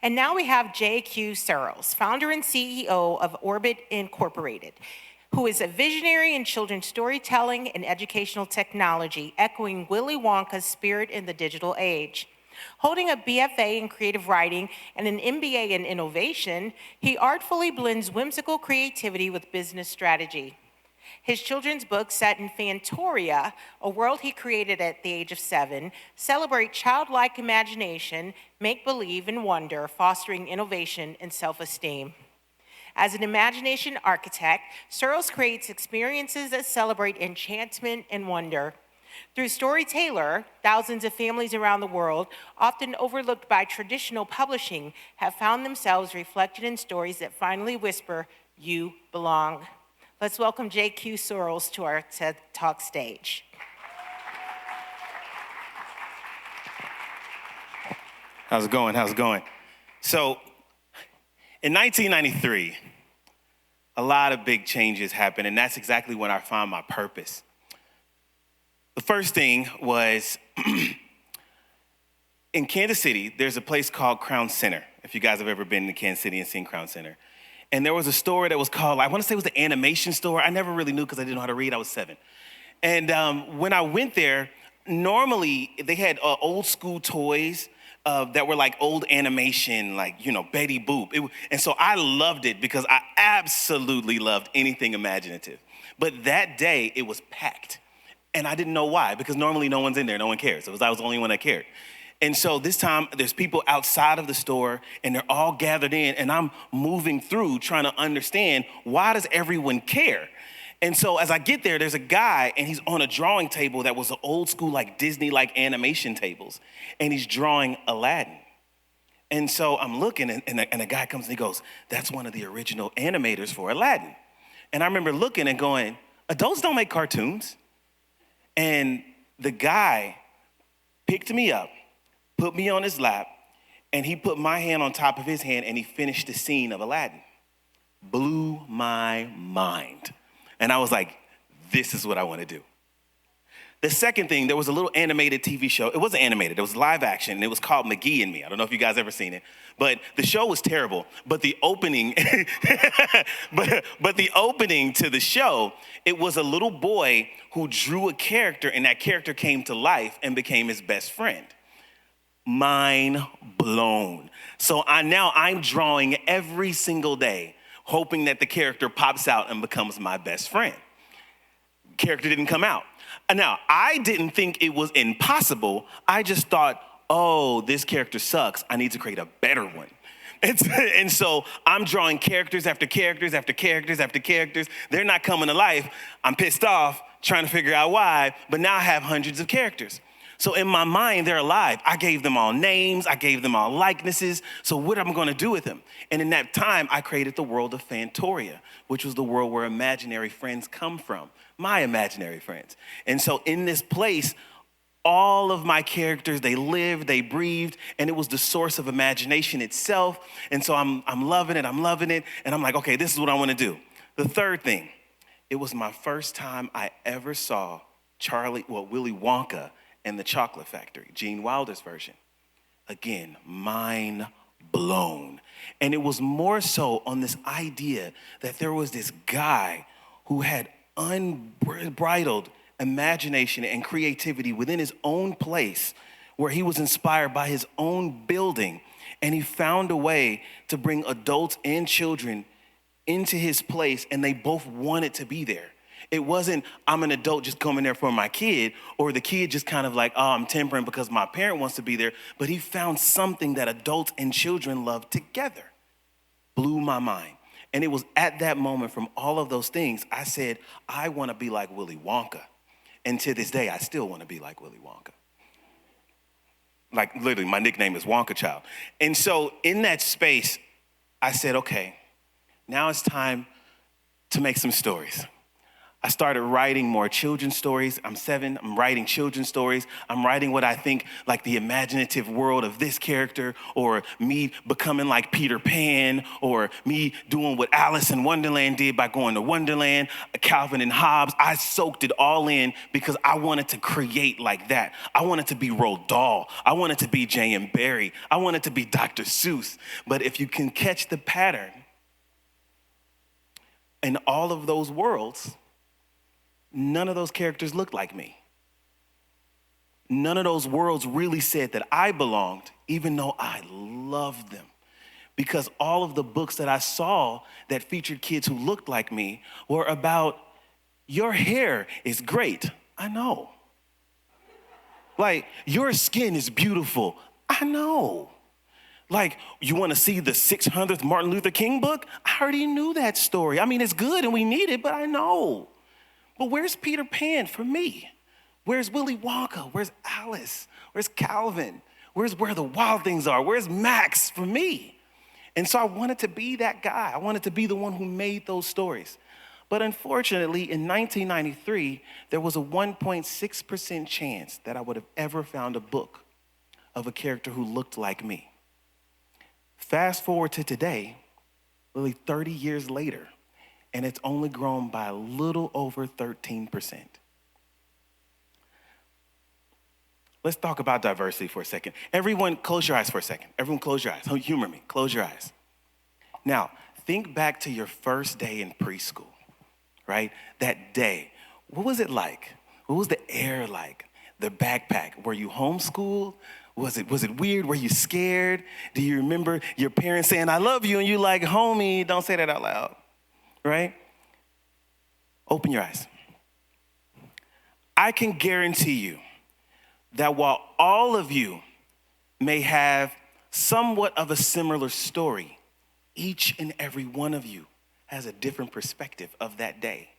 And now we have J.Q. Sirls, founder and CEO of O.R.B.I.T Inc, who is a visionary in children's storytelling and educational technology, echoing Willy Wonka's spirit in the digital age. Holding a BFA in creative writing and an MBA in innovation, he artfully blends whimsical creativity with business strategy. His children's books, set in Fantoria, a world he created at the age of 7, celebrate childlike imagination, make-believe, and wonder, fostering innovation and self-esteem. As an imagination architect, Sirls creates experiences that celebrate enchantment and wonder. Through Storyteller, thousands of families around the world, often overlooked by traditional publishing, have found themselves reflected in stories that finally whisper, "You belong." Let's welcome J.Q. Sirls to our TED Talk stage. How's it going? So, in 1993, a lot of big changes happened, and that's exactly when I found my purpose. The first thing was, in Kansas City, there's a place called Crown Center, if you guys have ever been to Kansas City and seen Crown Center. And there was a store that was called, I want to say it was the animation store. I never really knew because I didn't know how to read. I was 7. And when I went there, normally they had old school toys that were like old animation, like, Betty Boop. And so I loved it because I absolutely loved anything imaginative. But that day, it was packed. And I didn't know why, because normally no one's in there, no one cares. I was the only one that cared. And so this time, there's people outside of the store, and they're all gathered in, and I'm moving through trying to understand, why does everyone care? And so as I get there, there's a guy, and he's on a drawing table that was an old school, like Disney-like animation tables, and he's drawing Aladdin. And so I'm looking, and a guy comes and he goes, "That's one of the original animators for Aladdin." And I remember looking and going, adults don't make cartoons. And the guy picked me up, put me on his lap, and he put my hand on top of his hand, and he finished the scene of Aladdin. Blew my mind. And I was like, this is what I want to do. The second thing, there was a little animated TV show. It wasn't animated, it was live action, and it was called McGee and Me. I don't know if you guys ever seen it, but the show was terrible. But the opening, but the opening to the show, it was a little boy who drew a character, and that character came to life and became his best friend. Mind blown. So I'm drawing every single day, hoping that the character pops out and becomes my best friend. Character didn't come out. Now, I didn't think it was impossible. I just thought, oh, this character sucks. I need to create a better one. And so I'm drawing characters after characters after characters after characters. They're not coming to life. I'm pissed off, trying to figure out why, but now I have hundreds of characters. So in my mind, they're alive. I gave them all names. I gave them all likenesses. So what am I going to do with them? And in that time, I created the world of Fantoria, which was the world where imaginary friends come from, my imaginary friends. And so in this place, all of my characters, they lived, they breathed, and it was the source of imagination itself. And so I'm loving it. And I'm like, okay, this is what I want to do. The third thing, it was my first time I ever saw Willy Wonka and the Chocolate Factory, Gene Wilder's version. Again, mind blown. And it was more so on this idea that there was this guy who had unbridled imagination and creativity within his own place, where he was inspired by his own building, and he found a way to bring adults and children into his place, and they both wanted to be there. It wasn't, I'm an adult just coming there for my kid, or the kid just kind of like, oh, I'm tempering because my parent wants to be there. But he found something that adults and children love together. Blew my mind. And it was at that moment, from all of those things, I said, I want to be like Willy Wonka. And to this day, I still want to be like Willy Wonka. Like, literally, my nickname is Wonka Child. And so in that space, I said, okay, now it's time to make some stories. I started writing more children's stories. I'm 7, I'm writing children's stories. I'm writing what I think like the imaginative world of this character, or me becoming like Peter Pan, or me doing what Alice in Wonderland did by going to Wonderland, Calvin and Hobbes. I soaked it all in because I wanted to create like that. I wanted to be Roald Dahl. I wanted to be J.M. Barrie. I wanted to be Dr. Seuss. But if you can catch the pattern, in all of those worlds, none of those characters looked like me. None of those worlds really said that I belonged, even though I loved them. Because all of the books that I saw that featured kids who looked like me were about, your hair is great. I know. Like, your skin is beautiful. I know. Like, you want to see the 600th Martin Luther King book? I already knew that story. I mean, it's good and we need it, but I know. But where's Peter Pan for me? Where's Willy Wonka? Where's Alice? Where's Calvin? Where's Where the Wild Things Are? Where's Max for me? And so I wanted to be that guy. I wanted to be the one who made those stories. But unfortunately, in 1993, there was a 1.6% chance that I would have ever found a book of a character who looked like me. Fast forward to today, literally 30 years later, and it's only grown by a little over 13%. Let's talk about diversity for a second. Everyone, close your eyes for a second. Everyone, close your eyes. Oh, humor me. Close your eyes. Now, think back to your first day in preschool, right? That day. What was it like? What was the air like? The backpack. Were you homeschooled? Was it weird? Were you scared? Do you remember your parents saying, I love you, and you like, homie, don't say that out loud, right? Open your eyes. I can guarantee you that while all of you may have somewhat of a similar story, each and every one of you has a different perspective of that day.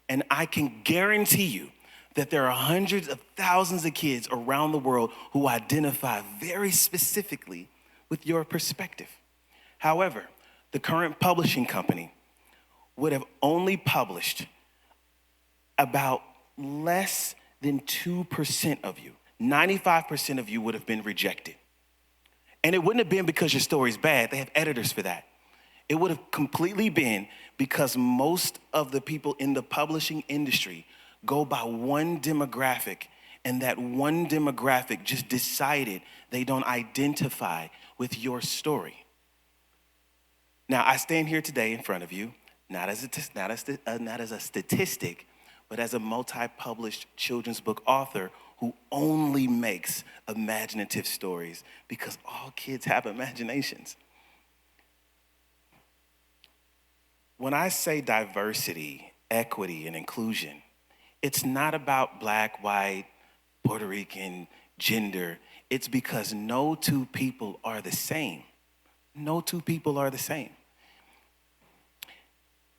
And I can guarantee you that there are hundreds of thousands of kids around the world who identify very specifically with your perspective. However, the current publishing company would have only published about less than 2% of you. 95% of you would have been rejected. And it wouldn't have been because your story's bad. They have editors for that. It would have completely been because most of the people in the publishing industry go by one demographic, and that one demographic just decided they don't identify with your story. Now, I stand here today in front of you, not as a statistic, but as a multi-published children's book author who only makes imaginative stories, because all kids have imaginations. When I say diversity, equity, and inclusion, it's not about black, white, Puerto Rican, gender. It's because no two people are the same. No two people are the same.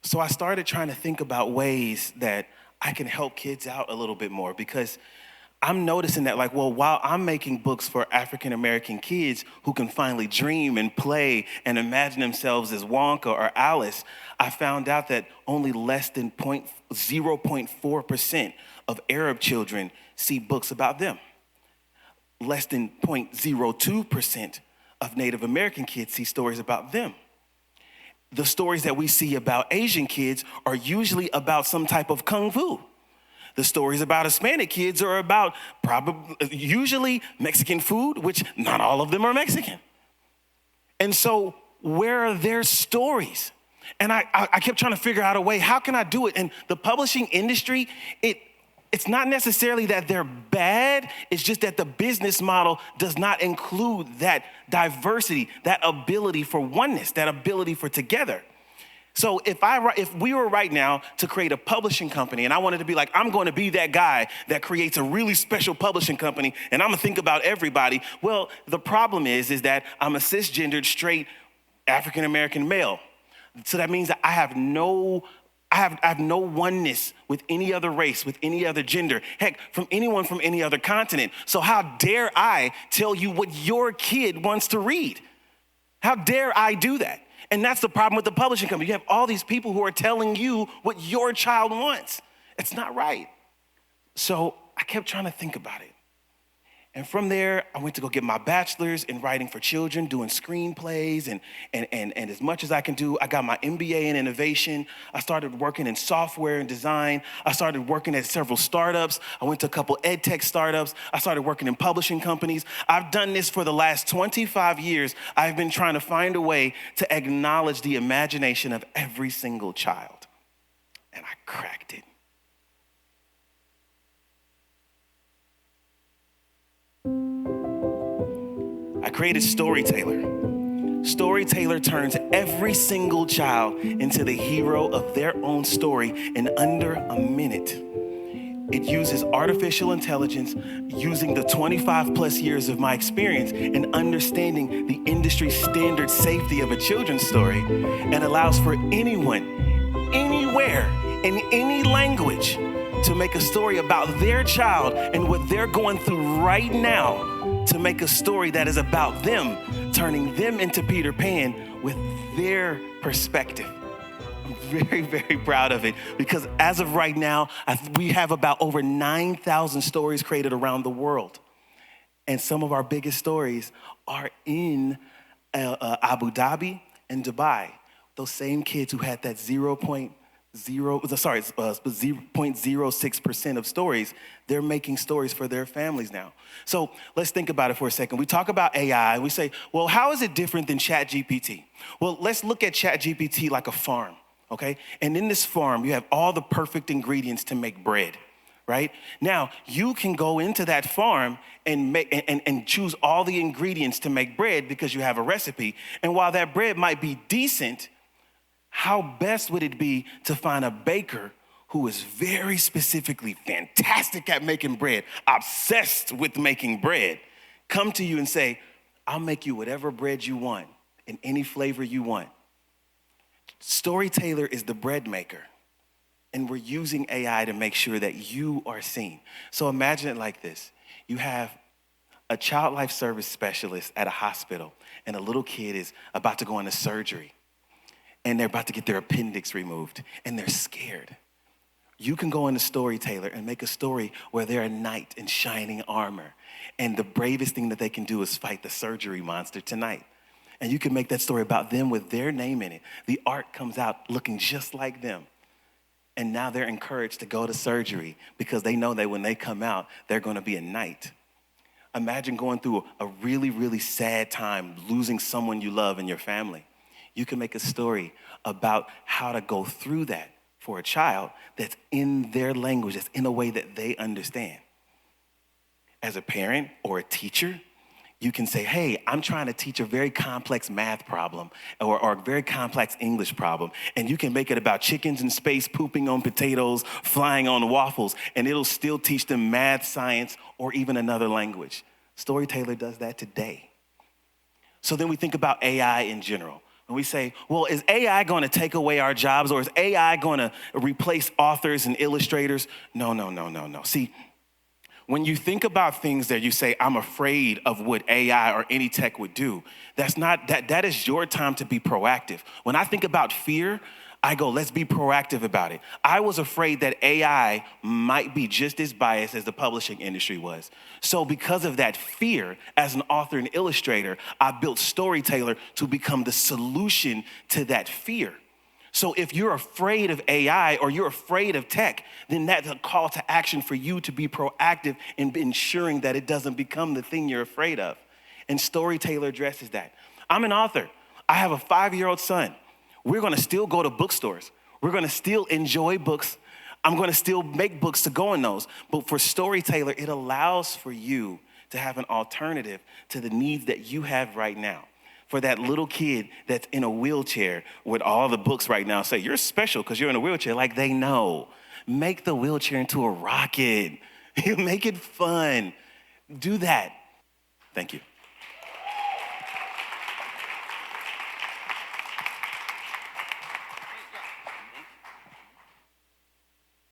So I started trying to think about ways that I can help kids out a little bit more, because I'm noticing that, like, well, while I'm making books for African-American kids who can finally dream and play and imagine themselves as Wonka or Alice, I found out that only less than 0.4% of Arab children see books about them. Less than 0.02% of Native American kids see stories about them. The stories that we see about Asian kids are usually about some type of kung fu. The stories about Hispanic kids are about usually Mexican food, which not all of them are Mexican. And so where are their stories? And I kept trying to figure out a way, how can I do it? And the publishing industry, it's not necessarily that they're bad, it's just that the business model does not include that diversity, that ability for oneness, that ability for together. So if we were right now to create a publishing company, and I wanted to be like, I'm going to be that guy that creates a really special publishing company, and I'm gonna think about everybody. Well, the problem is that I'm a cisgendered, straight African-American male. So that means that I have no oneness with any other race, with any other gender, heck, from anyone from any other continent. So how dare I tell you what your kid wants to read? How dare I do that? And that's the problem with the publishing company. You have all these people who are telling you what your child wants. It's not right. So I kept trying to think about it. And from there, I went to go get my bachelor's in writing for children, doing screenplays, and as much as I can do, I got my MBA in innovation. I started working in software and design. I started working at several startups. I went to a couple ed tech startups. I started working in publishing companies. I've done this for the last 25 years. I've been trying to find a way to acknowledge the imagination of every single child. And I cracked it. I created Storyteller. Storyteller turns every single child into the hero of their own story in under a minute. It uses artificial intelligence, using the 25 plus years of my experience and understanding the industry standard safety of a children's story, and allows for anyone, anywhere, in any language to make a story about their child and what they're going through right now, to make a story that is about them, turning them into Peter Pan with their perspective. I'm very, very proud of it, because as of right now, we have about over 9,000 stories created around the world. And some of our biggest stories are in Abu Dhabi and Dubai. Those same kids who had that 0.06% of stories, they're making stories for their families now. So let's think about it for a second. We talk about AI, and we say, well, how is it different than ChatGPT? Well, let's look at ChatGPT like a farm, okay? And in this farm, you have all the perfect ingredients to make bread, right? Now, you can go into that farm and choose all the ingredients to make bread because you have a recipe. And while that bread might be decent, how best would it be to find a baker who is very specifically fantastic at making bread, obsessed with making bread, come to you and say, I'll make you whatever bread you want in any flavor you want. Storyteller is the bread maker, and we're using AI to make sure that you are seen. So imagine it like this. You have a child life service specialist at a hospital, and a little kid is about to go into surgery, and they're about to get their appendix removed, and they're scared. You can go into Storyteller and make a story where they're a knight in shining armor, and the bravest thing that they can do is fight the surgery monster tonight. And you can make that story about them with their name in it. The art comes out looking just like them. And now they're encouraged to go to surgery because they know that when they come out, they're going to be a knight. Imagine going through a really, really sad time, losing someone you love in your family. You can make a story about how to go through that for a child that's in their language, that's in a way that they understand. As a parent or a teacher, you can say, hey, I'm trying to teach a very complex math problem or a very complex English problem. And you can make it about chickens in space pooping on potatoes, flying on waffles, and it'll still teach them math, science, or even another language. Storyteller does that today. So then we think about AI in general. And we say, well, is AI going to take away our jobs, or is AI going to replace authors and illustrators? No. See, when you think about things that you say, I'm afraid of what AI or any tech would do, that is your time to be proactive. When I think about fear, I go, let's be proactive about it. I was afraid that AI might be just as biased as the publishing industry was. So because of that fear, as an author and illustrator, I built Storyteller to become the solution to that fear. So if you're afraid of AI or you're afraid of tech, then that's a call to action for you to be proactive in ensuring that it doesn't become the thing you're afraid of. And Storyteller addresses that. I'm an author. I have a 5-year-old son. We're going to still go to bookstores. We're going to still enjoy books. I'm going to still make books to go in those. But for Storyteller, it allows for you to have an alternative to the needs that you have right now. For that little kid that's in a wheelchair with all the books right now, say, you're special because you're in a wheelchair, like they know. Make the wheelchair into a rocket. Make it fun. Do that. Thank you.